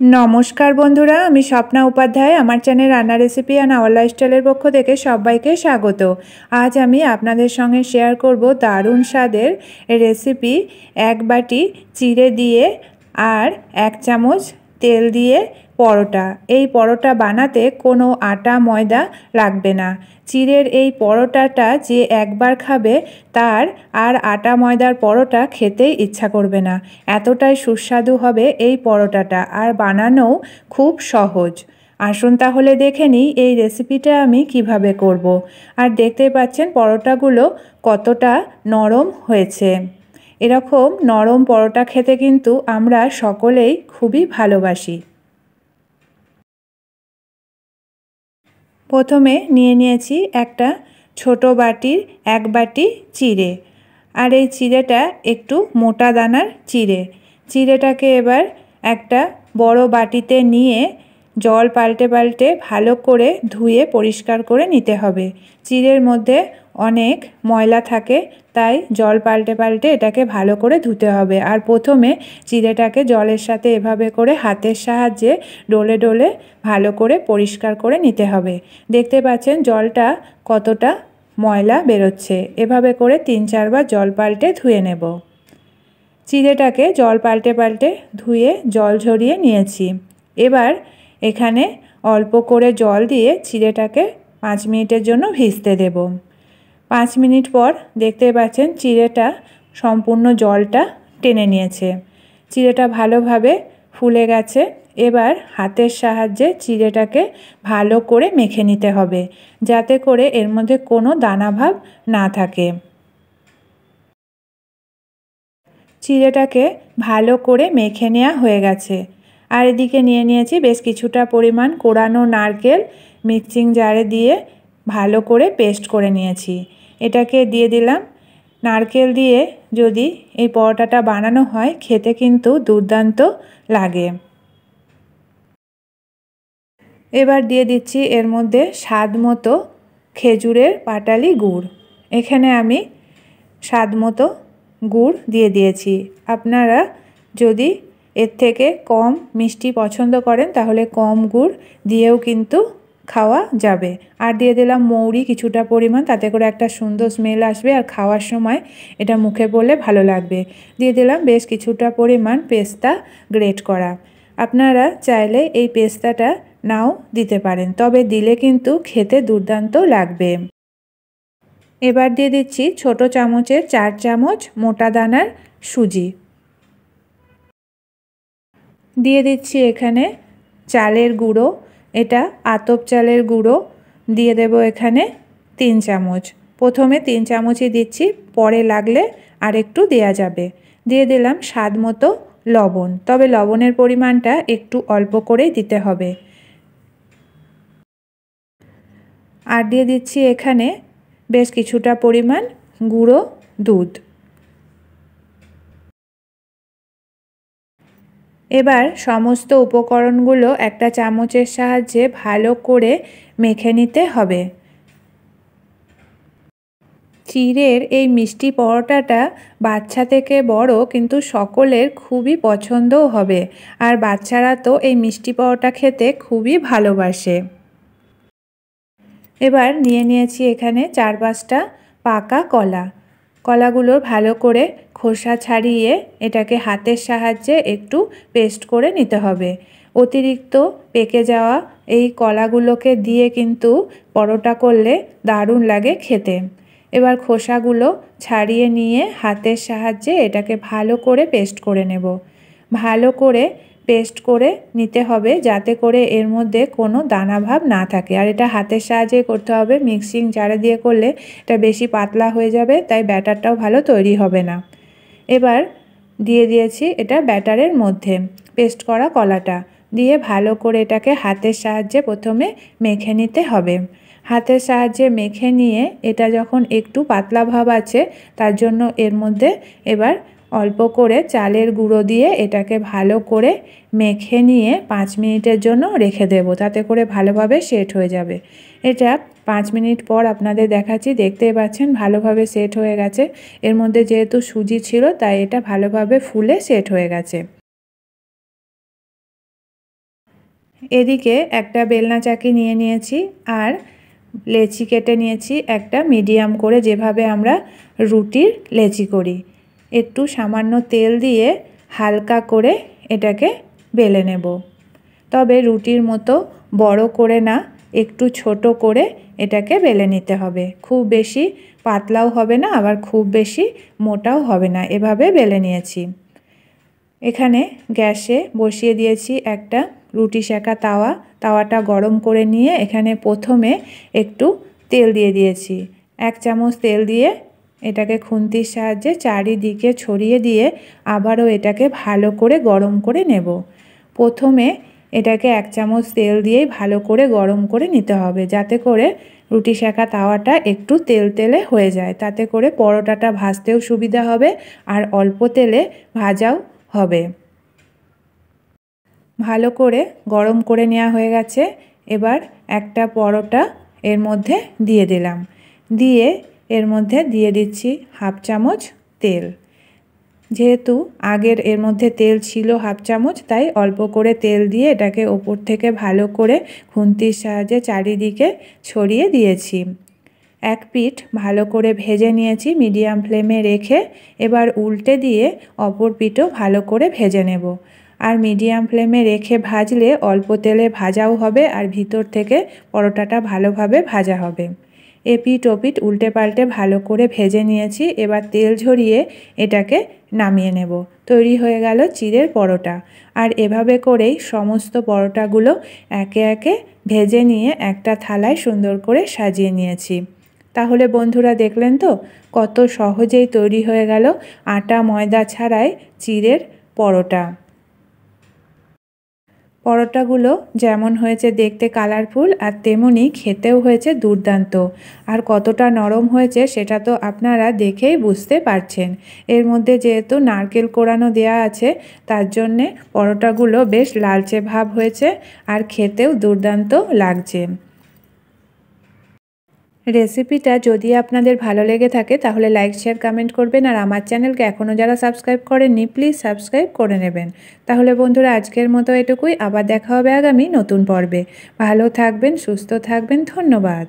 नमस्कार बंधुरा आमी स्वप्ना उपाध्याय आमार चैनल रान्ना रेसिपि एंड आवर लाइफस्टाइलेर पक्ष थेके सबाइके स्वागत। आज आमी आपनादेर संगे शेयर करब दारुण स्वादेर रेसिपि एक बाटी चिड़े दिए और एक चामच तेल दिए परोटा। এই পরোটা বানাতে কোনো আটা ময়দা লাগবে না। চিড়ের এই পরোটাটা যে একবার খাবে তার আর আটা ময়দার পরোটা খেতেই ইচ্ছা করবে না। এতটাই সুস্বাদু হবে এই পরোটাটা, আর বানানোও খুব সহজ। আসুন তাহলে দেখে নিই এই রেসিপিটা আমি কিভাবে করব। আর দেখতেই পাচ্ছেন পরোটাগুলো কতটা নরম হয়েছে। এরকম নরম পরোটা খেতে কিন্তু আমরা সকলেই খুবই ভালোবাসি। প্রথমে নিয়ে নিয়েছি একটা ছোট বাটির এক বাটি চিড়ে, আর এই চিড়েটা একটু মোটা দানার চিড়ে। চিড়েটাকে এবার একটা বড় বাটিতে নিয়ে জল পাল্টে পাল্টে ভালো করে ধুয়ে পরিষ্কার করে নিতে হবে। চিড়ের মধ্যে অনেক ময়লা থাকে, তাই জল পাল্টে পাল্টে এটাকে ভালো করে ধুতে হবে। আর প্রথমে চিড়েটাকে জলের সাথে এভাবে করে হাতের সাহায্যে ডলে ডলে ভালো করে পরিষ্কার করে নিতে হবে। দেখতে পাচ্ছেন জলটা কতটা ময়লা বেরোচ্ছে। এভাবে করে 3-4 বার জল পাল্টে ধুয়ে নেব। চিড়েটাকে জল পাল্টে পাল্টে ধুয়ে জল ঝরিয়ে নিয়েছি। এবার এখানে অল্প করে জল দিয়ে চিড়েটাকে 5 মিনিটের জন্য ভিজতে দেব। 5 মিনিট পর দেখতে পাচ্ছেন চিড়েটা সম্পূর্ণ জলটা টেনে নিয়েছে। চিড়েটা ভালোভাবে ফুলে গেছে। এবার হাতের সাহায্যে চিড়েটাকে ভালো করে মেখে নিতে হবে, যাতে করে এর মধ্যে কোনো দানাভাব না থাকে। চিড়েটাকে ভালো করে মেখে নেওয়া হয়ে গেছে। আর এদিকে নিয়ে নিয়েছি বেশ কিছুটা পরিমাণ কোড়ানো নারকেল, মিক্সিং জারে দিয়ে ভালো করে পেস্ট করে নিয়েছি। এটাকে দিয়ে দিলাম। নারকেল দিয়ে যদি এই পরোটাটা বানানো হয় খেতে কিন্তু দুর্দান্ত লাগে। এবার দিয়ে দিচ্ছি এর মধ্যে স্বাদ মতো খেজুরের পাটালি গুড়। এখানে আমি স্বাদ মতো গুড় দিয়ে দিয়েছি। আপনারা যদি এর থেকে কম মিষ্টি পছন্দ করেন তাহলে কম গুড় দিয়েও কিন্তু খাওয়া যাবে। আর দিয়ে দিলাম মৌরি কিছুটা পরিমাণ, তাতে করে একটা সুন্দর স্মেল আসবে আর খাওয়ার সময় এটা মুখে পড়লে ভালো লাগবে। দিয়ে দিলাম বেশ কিছুটা পরিমাণ পেস্তা গ্রেট করা। আপনারা চাইলে এই পেস্তাটা নাও দিতে পারেন, তবে দিলে কিন্তু খেতে দুর্দান্ত লাগবে। এবার দিয়ে দিচ্ছি ছোট চামচের 4 চামচ মোটা দানার সুজি। দিয়ে দিচ্ছি এখানে চালের গুঁড়ো, এটা আতপ চালের গুঁড়ো দিয়ে দেব এখানে 3 চামচ। প্রথমে 3 চামচই দিচ্ছি, পরে লাগলে আর একটু দেয়া যাবে। দিয়ে দিলাম স্বাদ মতো লবণ, তবে লবণের পরিমাণটা একটু অল্প করেই দিতে হবে। আর দিয়ে দিচ্ছি এখানে বেশ কিছুটা পরিমাণ গুঁড়ো দুধ। এবার সমস্ত উপকরণগুলো একটা চামচের সাহায্যে ভালো করে মেখে নিতে হবে। চিড়ের এই মিষ্টি পরোটাটা বাচ্চা থেকে বড় কিন্তু সকলের খুবই পছন্দও হবে, আর বাচ্চারা তো এই মিষ্টি পরোটা খেতে খুবই ভালোবাসে। এবার নিয়ে নিয়েছি এখানে 4-5টা পাকা কলা। কলাগুলোর ভালো করে খোসা ছাড়িয়ে এটাকে হাতের সাহায্যে একটু পেস্ট করে নিতে হবে। অতিরিক্ত পেকে যাওয়া এই কলাগুলোকে দিয়ে কিন্তু পরোটা করলে দারুণ লাগে খেতে। এবার খোসাগুলো ছাড়িয়ে নিয়ে হাতের সাহায্যে এটাকে ভালো করে পেস্ট করে নেব। ভালো করে পেস্ট করে নিতে হবে যাতে করে এর মধ্যে কোনো দানাভাব না থাকে। আর এটা হাতের সাহায্যে করতে হবে, মিক্সিং জারে দিয়ে করলে এটা বেশি পাতলা হয়ে যাবে, তাই ব্যাটারটাও ভালো তৈরি হবে না। এবার দিয়ে দিয়েছি এটা ব্যাটারের মধ্যে পেস্ট করা কলাটা দিয়ে ভালো করে এটাকে হাতের সাহায্যে প্রথমে মেখে নিতে হবে। হাতের সাহায্যে মেখে নিয়ে এটা যখন একটু পাতলা ভাব আছে, তার জন্য এর মধ্যে এবার অল্প করে চালের গুঁড়ো দিয়ে এটাকে ভালো করে মেখে নিয়ে 5 মিনিটের জন্য রেখে দেব, তাতে করে ভালোভাবে সেট হয়ে যাবে। এটা 5 মিনিট পর আপনাদের দেখাচ্ছি। দেখতেই পাচ্ছেন ভালোভাবে সেট হয়ে গেছে। এর মধ্যে যেহেতু সুজি ছিল তাই এটা ভালোভাবে ফুলে সেট হয়ে গেছে। এদিকে একটা বেলনা চাকি নিয়ে নিয়েছি আর লেচি কেটে নিয়েছি একটা মিডিয়াম করে, যেভাবে আমরা রুটির লেচি করি। একটু সামান্য তেল দিয়ে হালকা করে এটাকে বেলে নেব। তবে রুটির মতো বড় করে না, একটু ছোট করে এটাকে বেলে নিতে হবে। খুব বেশি পাতলাও হবে না, আবার খুব বেশি মোটাও হবে না, এভাবে বেলে নিয়েছি। এখানে গ্যাসে বসিয়ে দিয়েছি একটা রুটি সেঁকা তাওয়া। তাওয়াটা গরম করে নিয়ে এখানে প্রথমে একটু তেল দিয়ে দিয়েছি। 1 চামচ তেল দিয়ে এটাকে খুন্তির সাহায্যে চারিদিকে ছড়িয়ে দিয়ে আবারও এটাকে ভালো করে গরম করে নেব। প্রথমে এটাকে 1 চামচ তেল দিয়েই ভালো করে গরম করে নিতে হবে, যাতে করে রুটি সেঁকা তাওয়াটা একটু তেলতেলে হয়ে যায়। তাতে করে পরোটাটা ভাজতেও সুবিধা হবে আর অল্প তেলে ভাজাও হবে। ভালো করে গরম করে নেওয়া হয়ে গেছে। এবার একটা পরোটা এর মধ্যে দিয়ে দিলাম, দিয়ে এর মধ্যে দিয়ে দিচ্ছি 1/2 চামচ তেল। যেহেতু আগের এর মধ্যে তেল ছিল 1/2 চামচ, তাই অল্প করে তেল দিয়ে এটাকে ওপর থেকে ভালো করে খুন্তির সাহায্যে চারিদিকে ছড়িয়ে দিয়েছি। এক পিঠ ভালো করে ভেজে নিয়েছি মিডিয়াম ফ্লেমে রেখে। এবার উল্টে দিয়ে অপর পিঠও ভালো করে ভেজে নেব। আর মিডিয়াম ফ্লেমে রেখে ভাজলে অল্প তেলে ভাজাও হবে আর ভিতর থেকে পরোটাটা ভালোভাবে ভাজা হবে। এপিঠ ওপিঠ উল্টে পাল্টে ভালো করে ভেজে নিয়েছি। এবার তেল ঝরিয়ে এটাকে নামিয়ে নেব। তৈরি হয়ে গেল চিড়ের পরোটা। আর এভাবে করেই সমস্ত পরোটাগুলো একে একে ভেজে নিয়ে একটা থালায় সুন্দর করে সাজিয়ে নিয়েছি। তাহলে বন্ধুরা দেখলেন তো কত সহজেই তৈরি হয়ে গেল আটা ময়দা ছাড়াই চিড়ের পরোটা। পরোটাগুলো যেমন হয়েছে দেখতে কালারফুল, আর তেমনি খেতেও হয়েছে দুর্দান্ত। আর কতটা নরম হয়েছে সেটা তো আপনারা দেখেই বুঝতে পারছেন। এর মধ্যে যেহেতু নারকেল কোড়ানো দেয়া আছে, তার জন্যে পরোটাগুলো বেশ লালচে ভাব হয়েছে আর খেতেও দুর্দান্ত লাগছে। রেসিপিটা যদি আপনাদের ভালো লেগে থাকে তাহলে লাইক শেয়ার কমেন্ট করবেন, আর আমার চ্যানেলকে এখনও যারা সাবস্ক্রাইব করেননি প্লিজ সাবস্ক্রাইব করে নেবেন। তাহলে বন্ধুরা আজকের মতো এটুকুই, আবার দেখা হবে আগামী নতুন পর্বে। ভালো থাকবেন, সুস্থ থাকবেন, ধন্যবাদ।